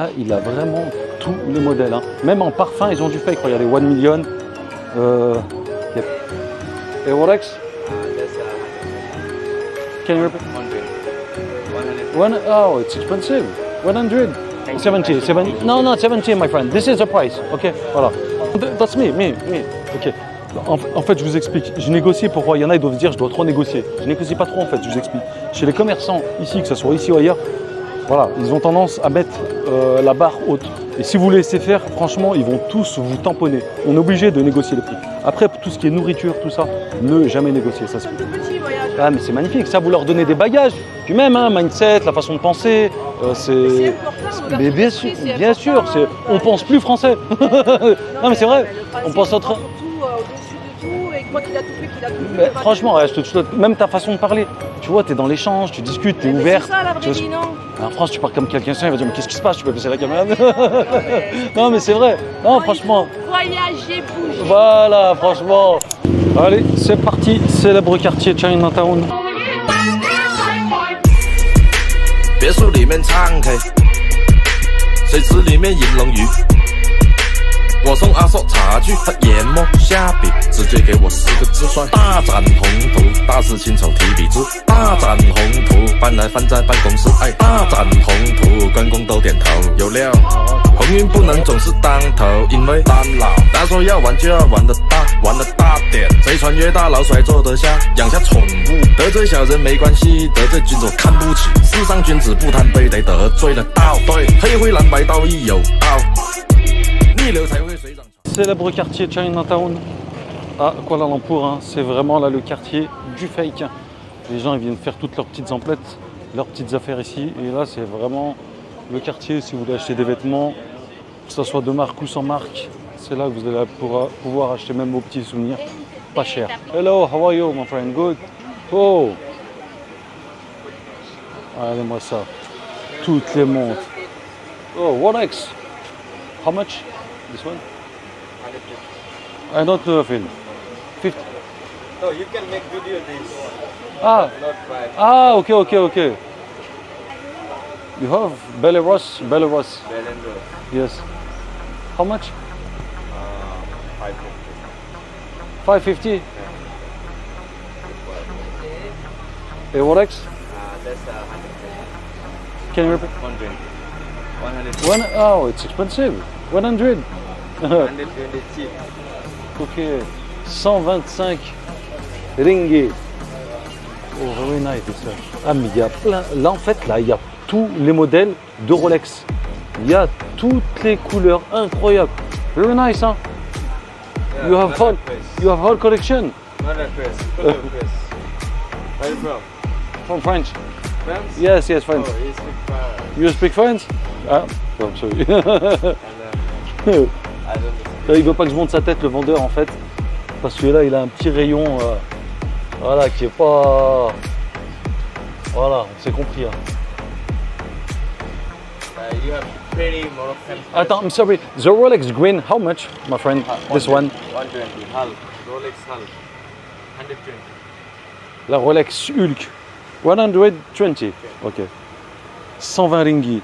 Là, il a vraiment tous les modèles. Hein. Même en parfum, ils ont du fake. Regardez, 1 million. Yep. Et Rolex? Can you repeat? 100. Oh, it's expensive. 100. 70. 70. No, no, 70, my friend. This is the price. Okay, voilà. That's me. Okay. En fait, je vous explique. Je négocie pourquoi. Il y en a, ils doivent se dire, je dois trop négocier. Je négocie pas trop, en fait. Je vous explique. Chez les commerçants ici, que ce soit ici ou ailleurs, voilà, ils ont tendance à mettre la barre haute. Et si vous laissez faire, franchement, ils vont tous vous tamponner. On est obligé de négocier les prix. Après, pour tout ce qui est nourriture, tout ça, ne jamais négocier. Ça, ah, mais c'est magnifique. Ça, vous leur donnez des bagages. Puis même, hein, mindset, la façon de penser. C'est important. Mais bien sûr, bien sûr. On pense plus français. Non, mais c'est vrai. On pense autre. Au-dessus de tout, et quoi qu'il a tout fait, qu'il a tout fait. Mais franchement, même ta façon de parler. Tu vois, tu es dans l'échange, tu discutes, tu es ouvert. C'est ça la vraie vie, non? En France, tu parles comme quelqu'un, il va dire mais qu'est-ce qui se passe, tu peux baisser la caméra. Non, mais c'est vrai. Non, franchement. Voyager, bouger. Voilà, franchement. Allez, c'est parti. Célèbre quartier Chinatown. 别墅里面唱 K， 水池里面饮龙鱼。我送阿硕茶具，他研磨下笔，直接给我4个字帅。大展宏图，大肆亲手提笔字。大展宏图，搬来放在办公室。哎，大展宏图，员工都点头。有料，鸿运不能总是当头，因为当老。他说要玩就要玩得大，玩得大点。贼船越大，老甩坐得下，养下宠物。得罪小人没关系，得罪君主看不起。世上君子不贪杯，得得罪了道。对，黑灰蓝白道义有道。 Célèbre quartier Chinatown à Kuala Lumpur, hein. C'est vraiment là le quartier du fake. Les gens ils viennent faire toutes leurs petites emplettes, leurs petites affaires ici. Et là c'est vraiment le quartier si vous voulez acheter des vêtements, que ce soit de marque ou sans marque. C'est là que vous allez pouvoir acheter même vos petits souvenirs pas cher. Hello, how are you my friend? Good? Oh! Regardez-moi ça. Toutes les montres. Oh, Rolex! How much? This one? I don't know if 50. No, you can make video this. Ah, Not buy. ah, okay. You have Belarus? Belendo. Yes. How much? 550. 550. A Rolex? That's 100. Can you repeat? 120. 100. Oh, it's expensive. 100. 120 cheap. Ok. 125 ringgit. Oh, very nice. Ça. Ah, mais il y a plein. Là, en fait, là, il y a tous les modèles de Rolex. Il y a toutes les couleurs incroyables. Very nice, hein? Yeah, you have whole collection. Not that face. Where are you from? From French. France? Yes, French. Oh, you speak French. You speak French? Ah, oh, I'm sorry. And, I don't Là, il veut pas que je monte sa tête, le vendeur, en fait. Parce que là, il a un petit rayon, voilà, qui est pas... Voilà, on s'est compris. Hein. you have pretty Moroccan. Attends, I'm sorry. The Rolex green, how much, my friend? This one? 120. Hull. Rolex Hull. 120. La Rolex Hulk. 120. Ok. 120 ringgit.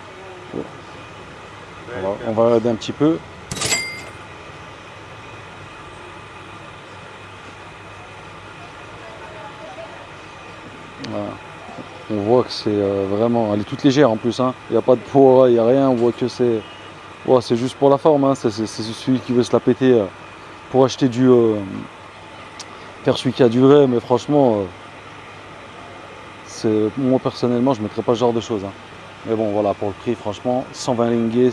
On va regarder un petit peu. Voilà. On voit que c'est vraiment... Elle est toute légère en plus. Hein. Il n'y a pas de poids, il n'y a rien. On voit que c'est... Ouais, c'est juste pour la forme. Hein. C'est celui qui veut se la péter pour acheter du... faire celui qui a du vrai. Mais franchement, moi personnellement, je ne mettrais pas ce genre de choses. Hein. Mais bon, voilà, pour le prix, franchement, 120 ringgit,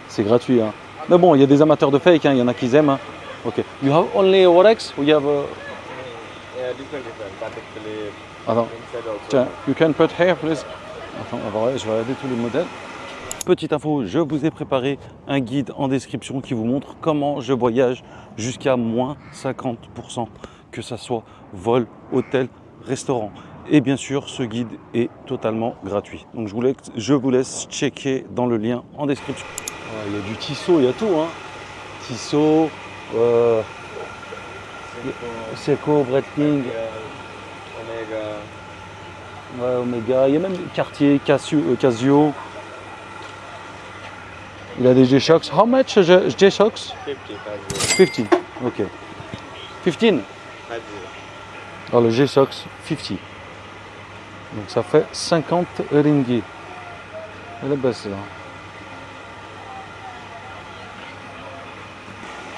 c'est gratuit. Hein. Mais bon, il y a des amateurs de fake. Hein. Il y en a qui aiment. Hein. Ok. You have only Rolex? Ou you have... Yeah, different, particularly Attends, inside also. tiens, you can put here, please. Attends, je vais regarder tous les modèles. Petite info, je vous ai préparé un guide en description qui vous montre comment je voyage jusqu'à moins 50%, que ça soit vol, hôtel, restaurant. Et bien sûr, ce guide est totalement gratuit. Donc je vous laisse checker dans le lien en description. Il y a du Tissot, il y a tout. Hein. Tissot, Seiko, Breitling. Omega. Ouais, Omega, il y a même Cartier, Casio. Il a des G-Shocks. How much G-Shocks? 50. 50. Ok. 15. Alors le G-Shocks 50. Donc ça fait 50 ringgit. Elle est belle celle-là.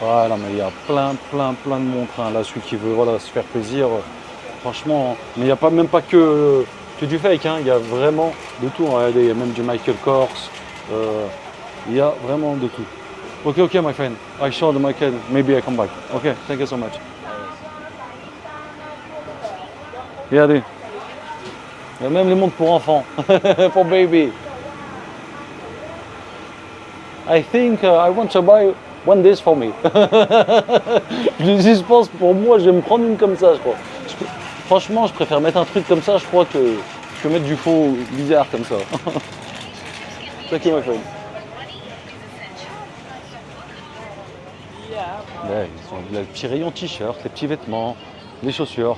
Voilà, mais il y a plein de montres. Hein. Là, celui qui veut voilà, se faire plaisir, franchement. Mais il n'y a pas, même pas que du fake. Hein. Il y a vraiment de tout. Regardez, il y a même du Michael Kors. Il y a vraiment de tout. Ok, my friend. I saw the Michael. Maybe I come back. Ok, thank you so much. Regardez. Il y a même les montres pour enfants. For baby. I think I want to buy one this for me. Je pense pour moi, je vais me prendre une comme ça, je crois. Franchement, je préfère mettre un truc comme ça, je crois, que mettre du faux bizarre comme ça. Thank you, my friend. Ouais, ils ont les petits rayons t-shirt, les petits vêtements, les chaussures.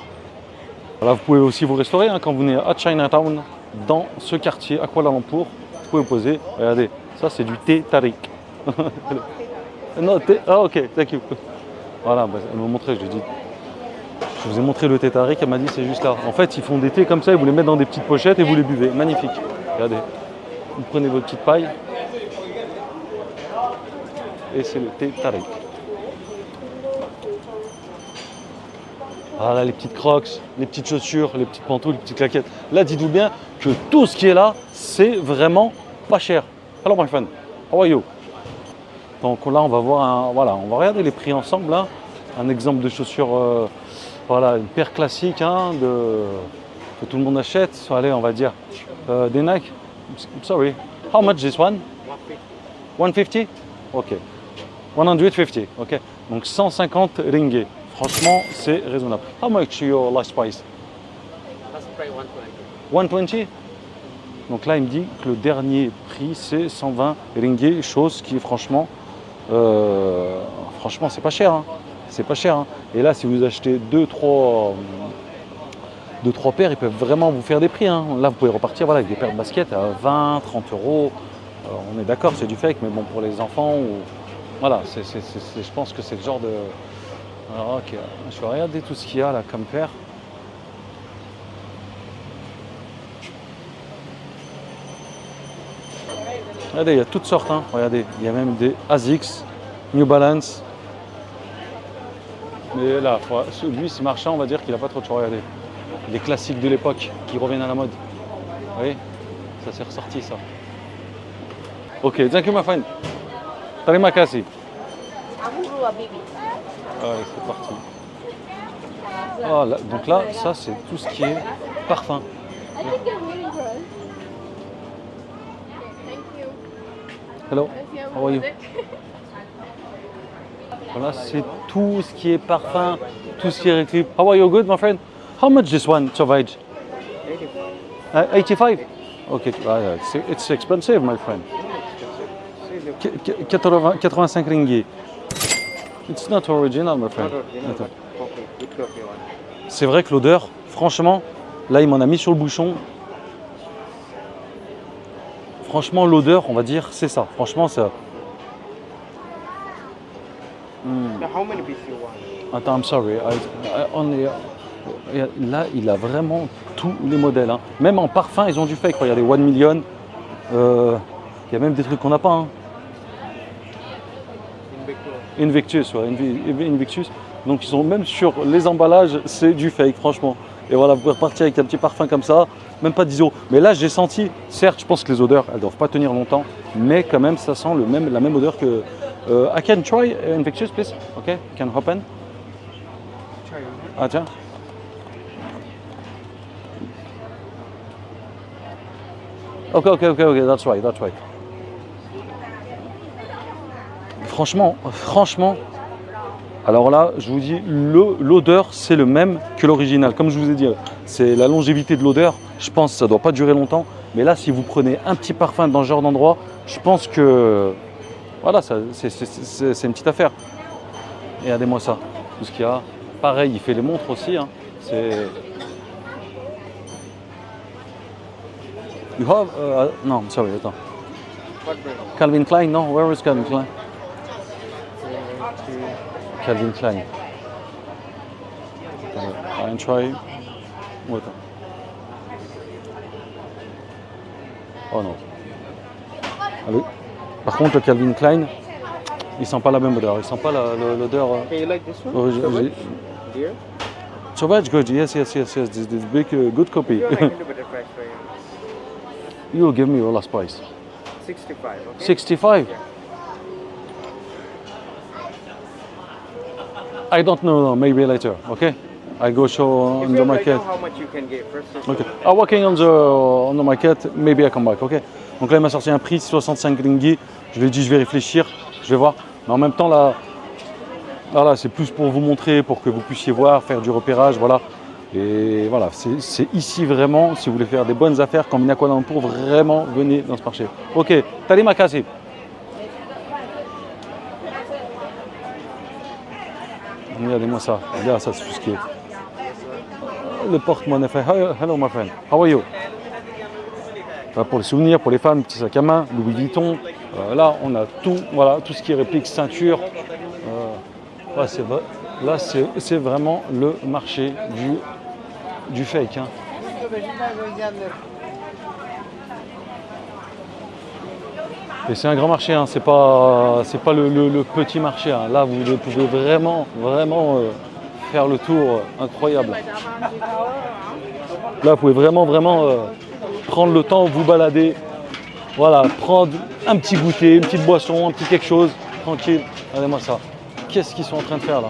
Voilà, vous pouvez aussi vous restaurer hein, quand vous venez à Chinatown, dans ce quartier, à Kuala Lumpur. Vous pouvez vous poser. Regardez, ça c'est du thé tarik. Non, thé. Ah, ok, thank you. Voilà, bah, elle m'a montré, je lui ai dit. Je vous ai montré le thé tarik, elle m'a dit c'est juste là. En fait, ils font des thés comme ça, ils vous les mettent dans des petites pochettes et vous les buvez. Magnifique. Regardez. Vous prenez votre petite paille. Et c'est le thé tarik. Voilà les petites crocs, les petites chaussures, les petites pantoufles, les petites claquettes. Là, dites-vous bien que tout ce qui est là, c'est vraiment pas cher. Hello my friend, how are you? Donc là, on va voir voilà, on va regarder les prix ensemble. Là. Un exemple de chaussures, voilà, une paire classique hein, que tout le monde achète. Allez, on va dire des Nike. Sorry, how much this one? 150. Ok. 150. Ok. Donc 150 ringgit. Franchement, c'est raisonnable. How much your last price? Last price 120. 120? Donc là, il me dit que le dernier prix, c'est 120 ringgit, chose qui, franchement, c'est pas cher. Hein. C'est pas cher. Hein. Et là, si vous achetez 2-3 paires, ils peuvent vraiment vous faire des prix. Hein. Là, vous pouvez repartir voilà, avec des paires de baskets à 20, 30 euros. On est d'accord, c'est du fake, mais bon, pour les enfants, voilà, je pense que c'est le genre de... Alors, ok, je vais regarder tout ce qu'il y a là comme paire. Regardez, il y a toutes sortes. Hein. Regardez, il y a même des ASICS, New Balance. Mais là, lui, ce marchand, on va dire qu'il n'a pas trop de choix. Regardez, les classiques de l'époque qui reviennent à la mode. Vous voyez, ça s'est ressorti ça. Ok, thank you my friend. Terima kasih. Allez, c'est parti. Ah, là, donc là, ça c'est tout ce qui est parfum. Hello, how are you? Voilà, c'est tout ce qui est parfum, tout ce qui est réclame. How are you? Good, my friend? How much this one, Sauvage? 85. Okay, it's expensive, my friend. 85 ringgit. It's not original, my friend. C'est vrai que l'odeur, franchement, là il m'en a mis sur le bouchon. Franchement, l'odeur, on va dire, c'est ça. Franchement, ça. Attends, I'm sorry. Là, il a vraiment tous les modèles. Hein. Même en parfum, ils ont du fake. Regardez, 1 million. Il y a même des trucs qu'on n'a pas. Hein. Invictus, ouais, Invictus. Donc ils ont même sur les emballages, c'est du fake, franchement. Et voilà, vous pouvez repartir avec un petit parfum comme ça, même pas d'ISO. Mais là, j'ai senti, certes, je pense que les odeurs, elles ne doivent pas tenir longtemps, mais quand même, ça sent la même odeur que. I can try Invictus, please. Okay, can open. Ah tiens. Okay, that's right. Franchement, alors là, je vous dis, l'odeur, c'est le même que l'original. Comme je vous ai dit, c'est la longévité de l'odeur. Je pense que ça ne doit pas durer longtemps. Mais là, si vous prenez un petit parfum dans ce genre d'endroit, je pense que, voilà, c'est une petite affaire. Et regardez-moi ça, tout ce qu'il y a. Pareil, il fait les montres aussi. Hein. C'est... You have... non, sorry, attends. What brand? Calvin Klein, no? Where is Calvin Klein? Calvin Klein. I can try. What? Oh non. Allez. Par contre, le Calvin Klein, il sent pas la même odeur. Il sent pas l'odeur. Okay, you like this one? Original. Dear? Sauvage, good. Yes. This big, good copy. Sure, I can do better price for you. You give me your last price. 65, okay? 65. Yeah. I don't know. No, maybe later. Okay. I go show If on you the like market. know how much you can get first. Okay. I'm working on the market. Maybe I come back. Okay. Donc là, il m'a sorti un prix 65 ringgit. Je lui ai dit, je vais réfléchir, je vais voir. Mais en même temps, là, voilà, c'est plus pour vous montrer, pour que vous puissiez voir, faire du repérage, voilà. Et voilà, c'est ici vraiment, si vous voulez faire des bonnes affaires, comme à Kuala Lumpur, vraiment, venez dans ce marché. Ok. Terima kasih. Regardez-moi ça. Regarde ça, c'est tout ce qui est. Le porte-monnaie. Hello, my friend. How are you? Voilà, pour les souvenirs, pour les femmes, petit sac à main, Louis Vuitton. Là, on a tout, voilà, tout ce qui est réplique, ceinture. Ouais, là, c'est vraiment le marché du fake. Hein. Et c'est un grand marché, hein. C'est pas le petit marché. Hein. Là, vous pouvez vraiment faire le tour incroyable. Là, vous pouvez vraiment prendre le temps, vous balader, voilà, prendre un petit goûter, une petite boisson, un petit quelque chose, tranquille. Regardez-moi ça. Qu'est-ce qu'ils sont en train de faire là?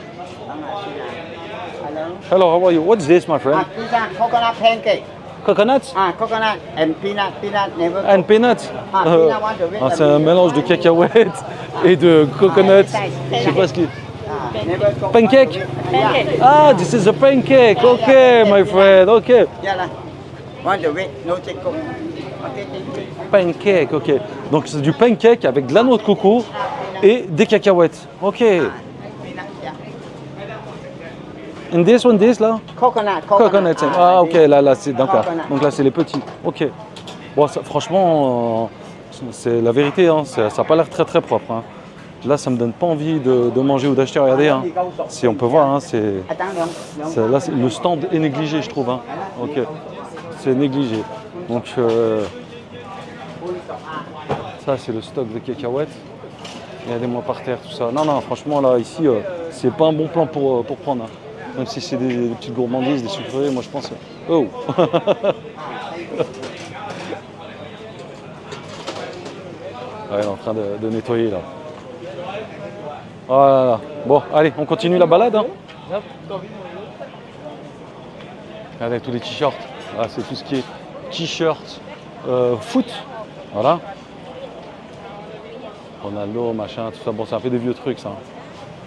Hello, how are you? What's this, my friend? These are coconut pancake. Coconuts? Coconut and peanut never. And peanuts? Peanut want to wait. C'est un mélange de cacahuètes et de coconuts. Je sais pas ce qui. Never coconut. Pancake? Yeah. Ah, this is a pancake. Okay, my friend. Okay. Yeah lah. Want to wait? No check cook. Okay, thank you. Pancake, ok. Donc c'est du pancake avec de la noix de coco et des cacahuètes. Ok. Peanut, yeah. And this one, this là? Coconut. Coconut. Ah, ok, là c'est d'accord. Coconut. Donc là c'est les petits. Ok. Bon, ça, franchement, c'est la vérité, hein, ça n'a pas l'air très propre. Hein. Là, ça me donne pas envie de manger ou d'acheter. Regardez, hein. Si on peut voir, hein, là, le stand est négligé, je trouve. Hein. Ok. C'est négligé. Donc, ça, c'est le stock de cacahuètes. Regardez-moi par terre, tout ça. Non, franchement, là, ici, c'est pas un bon plan pour prendre. Hein. Même si c'est des petites gourmandises, des sucreries, moi, je pense. Oh! Ouais, il est en train de nettoyer, là. Oh là là. Bon, allez, on continue la balade. Hein. Regardez tous les t-shirts. Là, c'est tout ce qui est t-shirt, foot. Voilà. Ronaldo, machin, tout ça. Bon, c'est un peu des vieux trucs, ça.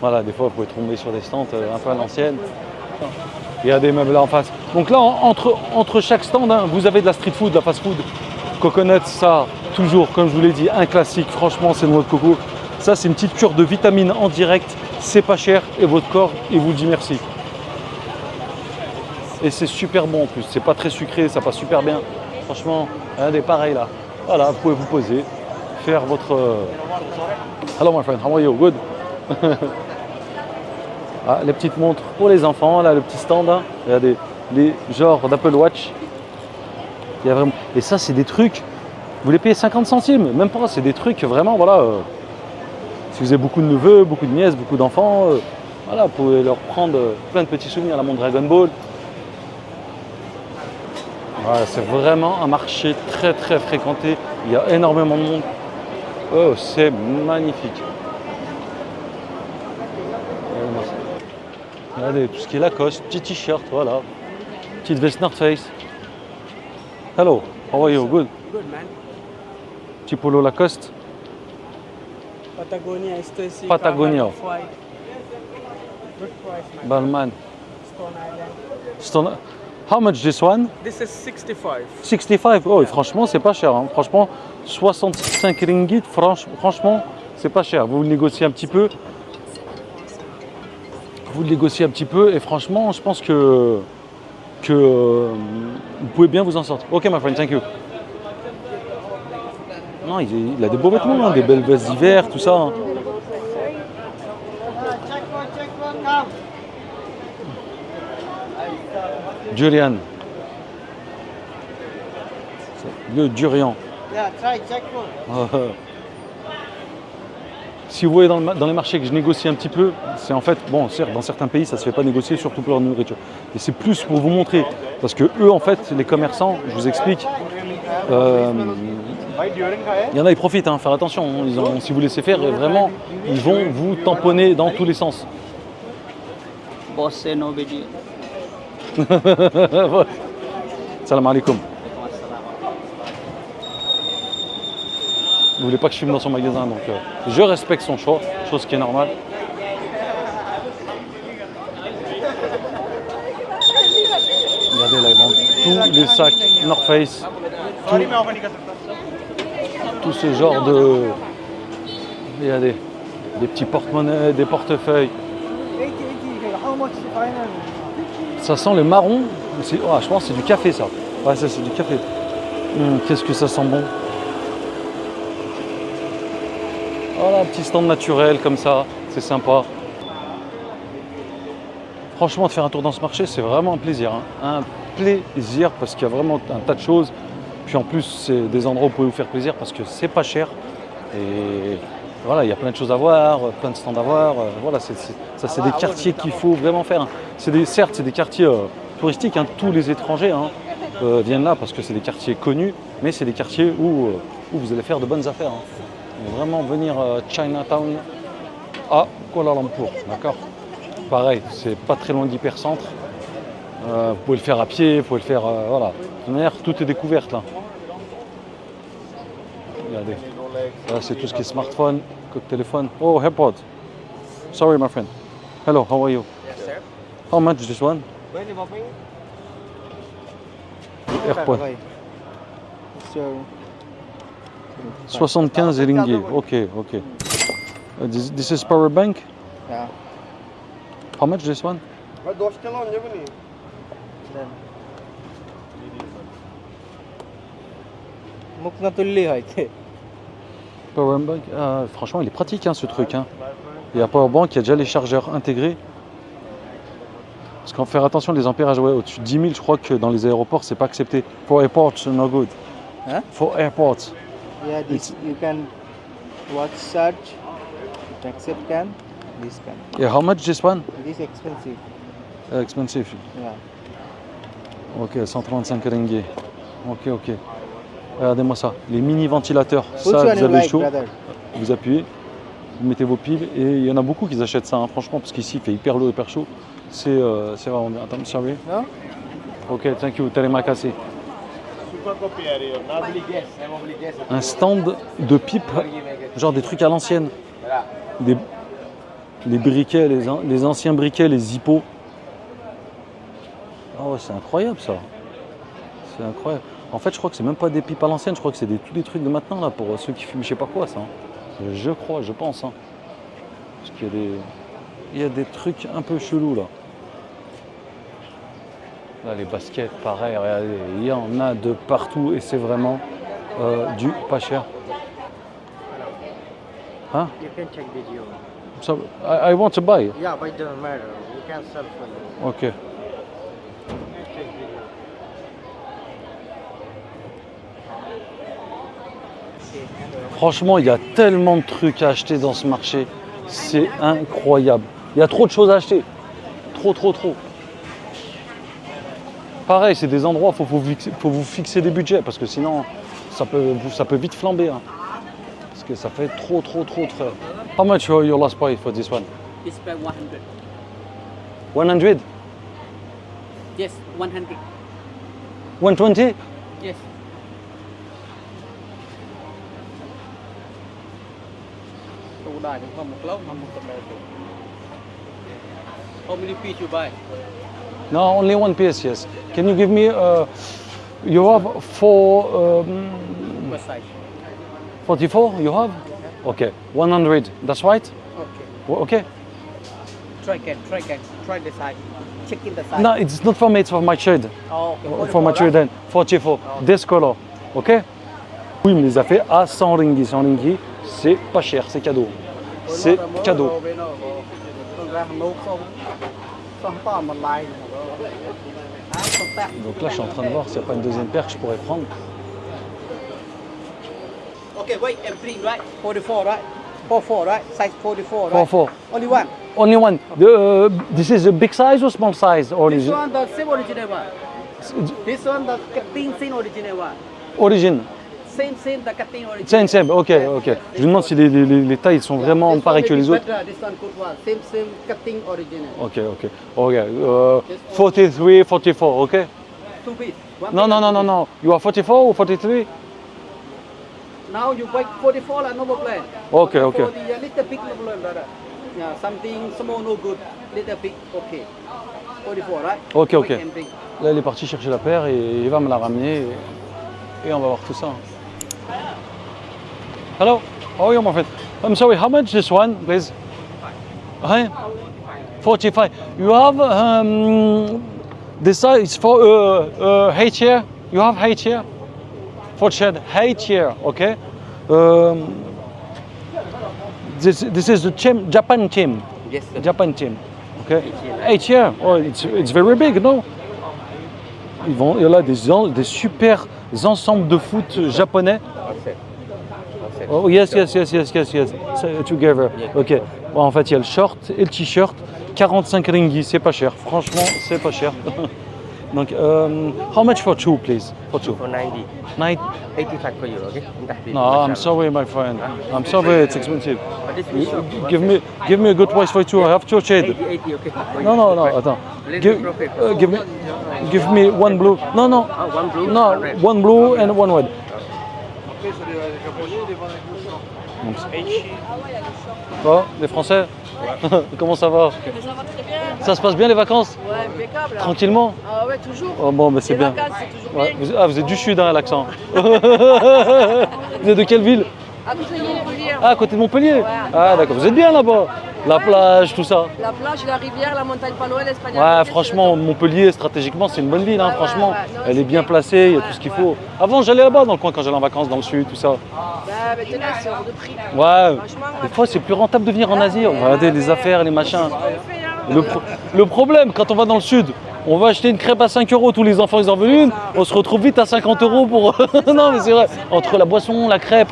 Voilà, des fois, vous pouvez tomber sur des stands un peu à l'ancienne. Il y a des meubles là en face. Donc là, entre chaque stand, hein, vous avez de la street food, de la fast food. Coconut, ça, toujours, comme je vous l'ai dit, un classique. Franchement, c'est noix de coco. Ça, c'est une petite cure de vitamines en direct. C'est pas cher et votre corps, il vous dit merci. Et c'est super bon en plus. C'est pas très sucré, ça passe super bien. Franchement, regardez, pareil là. Voilà, vous pouvez vous poser, faire votre. Hello my friend, how are you? Good. Ah, les petites montres pour les enfants, là, le petit stand. Hein. Regardez, les genres d'Apple Watch. Il y a vraiment... Et ça, c'est des trucs. Vous les payez 50 centimes, même pas. C'est des trucs vraiment, voilà. Si vous avez beaucoup de neveux, beaucoup de nièces, beaucoup d'enfants, voilà, vous pouvez leur prendre plein de petits souvenirs, la montre Dragon Ball. Voilà, c'est vraiment un marché très fréquenté. Il y a énormément de monde. Oh, c'est magnifique. Regardez, tout ce qui est Lacoste, petit t-shirt, voilà. Petite veste North Face. Hello, how are you? Good. Good, man. Petit polo Lacoste. Patagonia, Stacy. Patagonia. White. Good price, man. Balmain. Stone Island. Stone... How much this one? This is 65. 65. Oh, et franchement, c'est pas cher. Hein. Franchement, 65 ringgit, franchement, c'est pas cher. Vous le négociez un petit peu. Vous le négociez un petit peu et franchement, je pense que vous pouvez bien vous en sortir. Ok, my friend, thank you. Non, il a des beaux vêtements, hein, des belles vestes d'hiver, tout ça. Hein. Durian. Le durian. Yeah, try jackfruit. Si vous voyez dans les marchés que je négocie un petit peu, c'est en fait, bon, certes, dans certains pays, ça ne se fait pas négocier, surtout pour leur nourriture. Et c'est plus pour vous montrer, parce que eux, en fait, les commerçants, je vous explique, il y en a, ils profitent, hein, faire attention. Si vous laissez faire, vraiment, ils vont vous tamponner dans tous les sens. Boss say no video. Salam alaikum. Vous voulez pas que je filme dans son magasin, donc je respecte son choix, chose qui est normale. Regardez là, ils vendent tous les sacs North Face, tout ce genre de... Regardez, des petits porte-monnaies, des portefeuilles. Ça sent le marron, je pense que c'est du café ça. Ouais, ça c'est du café. Qu'est-ce que ça sent bon. Voilà, un petit stand naturel comme ça, c'est sympa. Franchement, de faire un tour dans ce marché, c'est vraiment un plaisir. Hein. Un plaisir parce qu'il y a vraiment un tas de choses. Puis en plus, c'est des endroits où vous pouvez vous faire plaisir parce que c'est pas cher. Et voilà, il y a plein de choses à voir, plein de stands à voir. Voilà, ça c'est des quartiers qu'il faut vraiment faire. Hein. Certes, c'est des quartiers touristiques. Hein. Tous les étrangers viennent là parce que c'est des quartiers connus. Mais c'est des quartiers où vous allez faire de bonnes affaires. Hein. Vraiment venir à Chinatown à Kuala Lumpur, d'accord? Pareil, c'est pas très loin d'Hypercentre. Vous pouvez le faire à pied, vous pouvez le faire, voilà. De toute manière, tout est découverte là. Regardez, là c'est tout ce qui est smartphone, téléphone. Oh, AirPods. Sorry, my friend. Hello, how are you? Yes, sir. How much this one? AirPods. 75 ringgit. Okay. This is power bank. Yeah. How much this one? Power bank. Franchement, il est pratique hein, ce truc. Hein. Et à power bank, il y a déjà les chargeurs intégrés. Parce qu'en faire attention, les ampérages, ouais, au-dessus de 10 000, je crois que dans les aéroports, c'est pas accepté. For airports, no good. Huh? For airports. Yeah, this you can watch search. Accept can. This can. Yeah, how much this one? This expensive. Expensive. Yeah. Ok, 135 ringgit. Ok. Regardez-moi ça. Les mini ventilateurs. Which Ça, one vous you avez like, chaud. brother? Vous appuyez, vous mettez vos piles et il y en a beaucoup qui achètent ça, hein, franchement, parce qu'ici il fait hyper lourd, hyper chaud. C'est vraiment bien. Attends, sorry. No? Ok, thank you. Terima kasih. Un stand de pipes, genre des trucs à l'ancienne. Les briquets, les anciens briquets, les hippos. Oh ouais, c'est incroyable ça. C'est incroyable. En fait, je crois que c'est même pas des pipes à l'ancienne, je crois que c'est tous des trucs de maintenant là pour ceux qui fument, je sais pas quoi ça. Hein. Je crois, je pense. Hein. Parce qu'il y a des trucs un peu chelous là. Là, les baskets, pareil, regardez, il y en a de partout et c'est vraiment du pas cher. Hein? You can check video. So, I want to buy. Yeah, but it doesn't matter. We can sell for you. Ok. Franchement, il y a tellement de trucs à acheter dans ce marché. C'est incroyable. Il y a trop de choses à acheter. Trop. Pareil, c'est des endroits où il faut vous fixer des budgets parce que sinon, ça peut vite flamber. Hein. Parce que ça fait trop. How much your last price for this one? It's by 100. 100? Yes, 100. 120? Yes. How many pieces you buy? No, only one piece, yes. Can you give me, you have 4, What size? 44 you have? Okay, 100, that's right? Okay. Okay. Try the size. Check in the size. No, it's not for me, it's for my child. Oh, okay. For my children, 44, this color, okay? Oui, il me les a fait à 100 ringgit. 100 ringgit, c'est pas cher, c'est cadeau. C'est cadeau. Donc là, je suis en train de voir s'il n'y a pas une deuxième paire que je pourrais prendre. Okay, wait, and bring, right? 44, right? 44, right? Size 44, right? 44. Only one. Only one. This is a big size or small size? Or This is it one, the same original one. This one, the cutting same original one. origin? Same, the cutting original. Same. Ok. Je me demande si les tailles sont vraiment This pareilles one que les maybe autres. better, this one good one. Same cutting original. Ok. 43, 44, ok? Two piece. One No. piece. You are 44 or 43? Now you buy 44 like no problem. Okay. 40, a little big no problem, brother. Yeah, something small no good. Little big, okay. 44, right? Ok. Wait and bring. Là, il est parti chercher la paire et il va me la ramener et on va voir tout ça. Hello, how are you, my friend? I'm sorry, how much this one, please? Hi? 45. You have this size for height here? You have height here? For shed, height here, okay? This is the Japan team. Yes, sir. Japan team. Okay. 8 years. Oh, it's very big, no? Il y a là des super ensembles de foot japonais. Oh yes. Together. Ok. Bon, en fait, il y a le short et le t-shirt. 45 ringgit, c'est pas cher. Franchement, c'est pas cher. Donc, how much for two, please? For two. For 90. 85 for you, okay? No, I'm sorry, my friend. I'm sorry, it's expensive. But this is short. Give me a good price for two. I have to trade. 80, okay? For you. No, attends. Give me one blue. No. Oh, one blue? No, One red. one blue and one red. Oh, les Français. Comment ça va? Mais ça va très bien. Ça se passe bien les vacances? Ouais, impeccable. Tranquillement? Ah ouais, toujours. Oh bon, mais c'est Les bien. vacances, c'est toujours Ouais, bien. vous êtes du sud, hein, l'accent. Vous êtes de quelle ville? À côté de Montpellier. Ah, à côté de Montpellier. Ah, d'accord. Vous êtes bien là-bas. La plage, tout ça. La plage, la rivière, la montagne pas loin, l'Espagne. Ouais, franchement, Montpellier, stratégiquement, c'est une bonne ville, hein, Ouais, franchement. ouais. Non, Elle c'est est bien bien. placée, il y a Ouais, tout ce qu'il ouais. faut. Avant, j'allais là-bas dans le coin quand j'allais en vacances, dans le sud, tout ça. Bah, maintenant, c'est hors de prix. Ouais, Franchement, des fois, c'est plus rentable de venir en Asie. On va regarder les affaires, les machins. on fait, hein. Le problème, quand on va dans le sud, on va acheter une crêpe à 5 €, tous les enfants ils en veulent une, on se retrouve vite à 50 € pour... Non mais c'est vrai, entre la boisson, la crêpe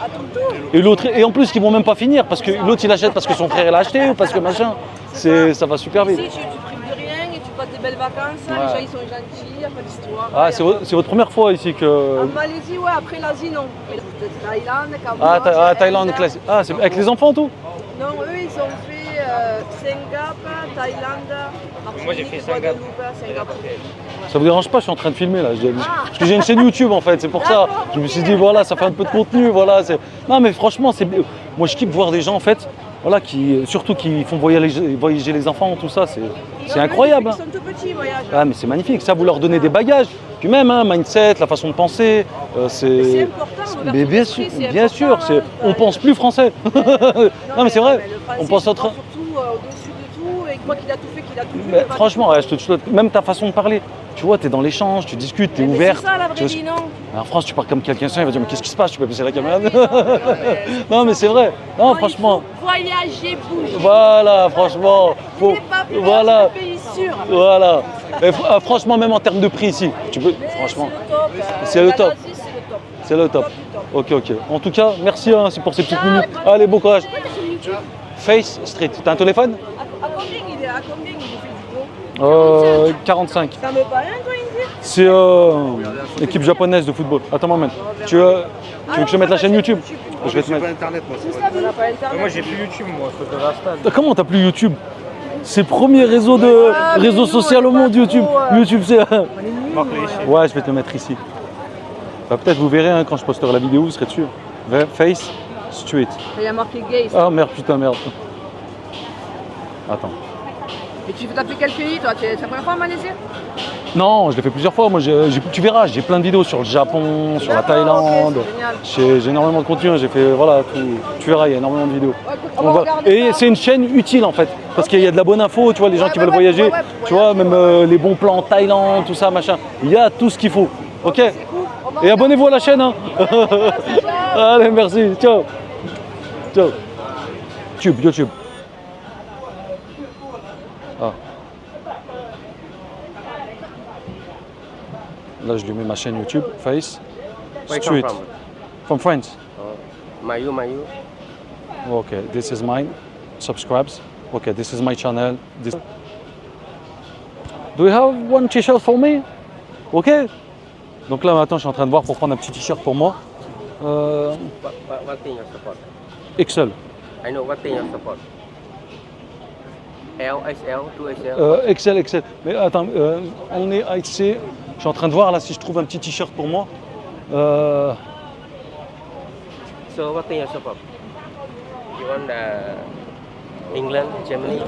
et l'autre, et en plus qu'ils vont même pas finir, parce que l'autre il achète parce que son frère l'a acheté ou parce que machin, ça va super vite. Ici, tu prives de rien et tu passes des belles vacances. Les gens, ils sont gentils, il n'y a pas d'histoire. Ah, c'est votre première fois ici que... En Malaisie, ouais, après l'Asie, non. Mais Thaïlande, Ah, Cambodge, Thaïlande Inde. classique. Ah, c'est avec les enfants tout? Non, eux, ils ont fait Singapour, Thaïlande, Moi, j'ai fait Guadeloupe, Singapour. Ça vous dérange pas, je suis en train de filmer là. Parce que j'ai une chaîne YouTube en fait, c'est pour ça. Je me suis dit voilà, ça fait un peu de contenu, voilà. Non mais franchement, moi je kiffe voir des gens en fait, voilà, surtout qui font voyager les enfants, tout ça, c'est incroyable. Ils sont tout petits, ils voyagent. Ah mais c'est magnifique, ça vous leur donnez des bagages. Puis même, hein, mindset, la façon de penser, C'est important, Mais bien sûr, on pense plus français. Non mais c'est vrai, on pense autre. Surtout au-dessus de tout, et moi qu'il a tout fait, qu'il a tout fait. Mais franchement, ouais, même ta façon de parler, tu vois, t'es dans l'échange, tu discutes, t'es ouvert. C'est ça la vraie Tu vois, vie, non? En France, tu parles comme quelqu'un, il va dire mais qu'est-ce qui se passe, tu peux baisser la caméra. Non mais c'est vrai. Non franchement. Il faut voyager, bouger. Voilà, franchement. Les papiers, Voilà. c'est un pays sûr. Voilà. Et franchement, même en termes de prix ici, tu peux. Franchement. C'est le top. C'est le top. Ok. En tout cas, merci hein, pour ces petites minutes. Allez, bon courage. Face Street. T'as un téléphone? À combien il est? À combien il fait du gros? 45. Ça me paraît un toi, Indy? C'est l'équipe japonaise de football. Attends, moment. Tu veux que je mette la chaîne YouTube? Je vais te mettre. Internet, moi. On n'a pas Internet. Moi j'ai plus YouTube, moi, faut que Rasta. Comment t'as plus YouTube? C'est le premier réseau social au monde, YouTube. YouTube, c'est. Ouais, je vais te le mettre ici. Bah, peut-être vous verrez hein, quand je posterai la vidéo, vous serez dessus. Face Street. Il y a marqué gay. Ah merde, putain, merde. Attends. Et tu veux taper quel pays, toi? C'est la première fois en Malaisie? Non, je l'ai fait plusieurs fois. Moi, tu verras, j'ai plein de vidéos sur le Japon, sur la D'accord, Thaïlande. ok, c'est génial. J'ai énormément de contenu. J'ai fait, voilà, tout. Tu verras, il y a énormément de vidéos. Ouais, écoute, on va regarder Et ça. c'est une chaîne utile en fait, parce qu'il y a de la bonne info, tu vois, les gens qui veulent voyager, tu vois, même les bons plans en Thaïlande, tout ça, machin. Il y a tout ce qu'il faut. Ok. C'est cool. On va Et abonnez-vous à la chaîne. Hein. regarder ça. Allez, merci. Ciao. Ciao. YouTube. Ah. Là, je lui mets ma chaîne YouTube, Face. Where you Street. come From France. Mayu. Okay, this is mine. Subscribes. Okay, this is my channel. This... Do you have one t-shirt for me? Okay. Donc là, maintenant, je suis en train de voir pour prendre un petit t-shirt pour moi. What thing you support? XL. I know what thing you support. L, XL, 2XL. XL. Mais attends, on est à XC. Je suis en train de voir là si je trouve un petit t-shirt pour moi. So what thing you support? You want England, Germany?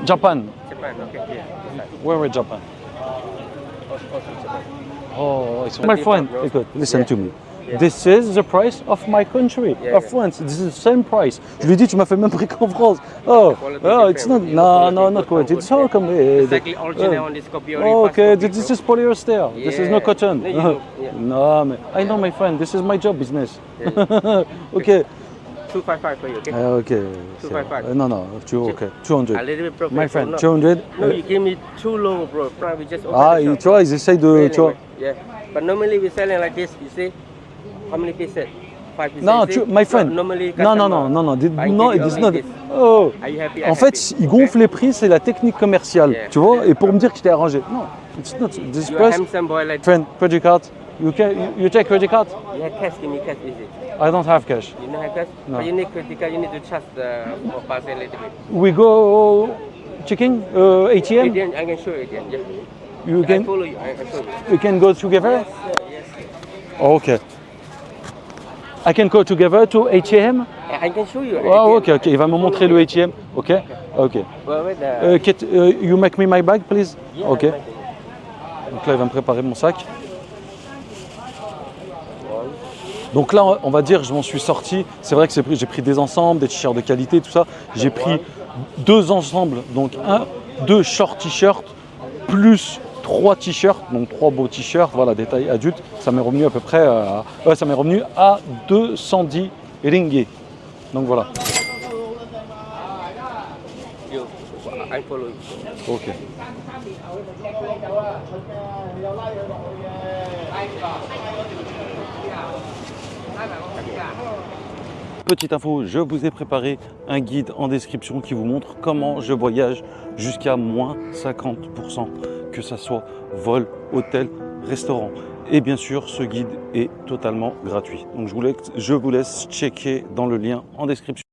Japan. Japan, okay, yeah. Where is Japan? Also Japan. Oh, it's my friend. bro. Écoute, listen to me. Yeah. This is the price of my country, Yeah, of yeah. France. This is the same price. Je lui dis, tu m'as fait le même prix qu'en France. Oh, quality it's not. different. No, The no, quality not quality. good. It's all come. Exactly original on this copy. Okay, this is polyester. This is no Yeah. cotton. No, you know, yeah. No, man. I know, my friend. This is my job business. Yeah. Okay. 255 for you, okay? Okay. 255. No, okay. A 200. little bit broken. My friend, no. 200. No, you give me too low, bro. Probably just open Ah, the shop. tu vois, ils essayent de. Really, Tu vois. yeah. But normally we selling like this, you see? How many pieces? 5 pieces. Non, you see? my friend. So normally Non, customer, no. I give No, you it is only not. this. Oh. Are you happy? En fait, ils gonflent les prix, c'est la technique commerciale, Yeah. tu vois, et pour me dire que je t'ai arrangé. Non, it's not this You're a price. handsome boy like Friend, credit card. You take credit card? Yeah, cash, give me cash, easy. I don't have cash. You don't have cash? No. But you need critical, you need to trust for pass a little bit. We go checking ATM. ATM, I can show you ATM, yeah. You I can follow you, I can show you. go together. Yes. Okay. I can go together to ATM. I can show you. Oh, ATM. ok. Il va me montrer le ATM. Ok. Well, wait, You make me my bag, please. yeah, Ok. I can. Donc là, il va me préparer mon sac. Donc là, on va dire, je m'en suis sorti. C'est vrai que j'ai pris des ensembles, des t-shirts de qualité, tout ça. J'ai pris 2 ensembles, donc 2 short t-shirts, plus 3 t-shirts, donc 3 beaux t-shirts, voilà, des tailles adultes. Ça m'est revenu à peu près à 210 ringgit. Donc voilà. I follow you. Ok. Petite info, je vous ai préparé un guide en description qui vous montre comment je voyage jusqu'à moins 50%, que ce soit vol, hôtel, restaurant. Et bien sûr, ce guide est totalement gratuit. Donc je vous laisse checker dans le lien en description.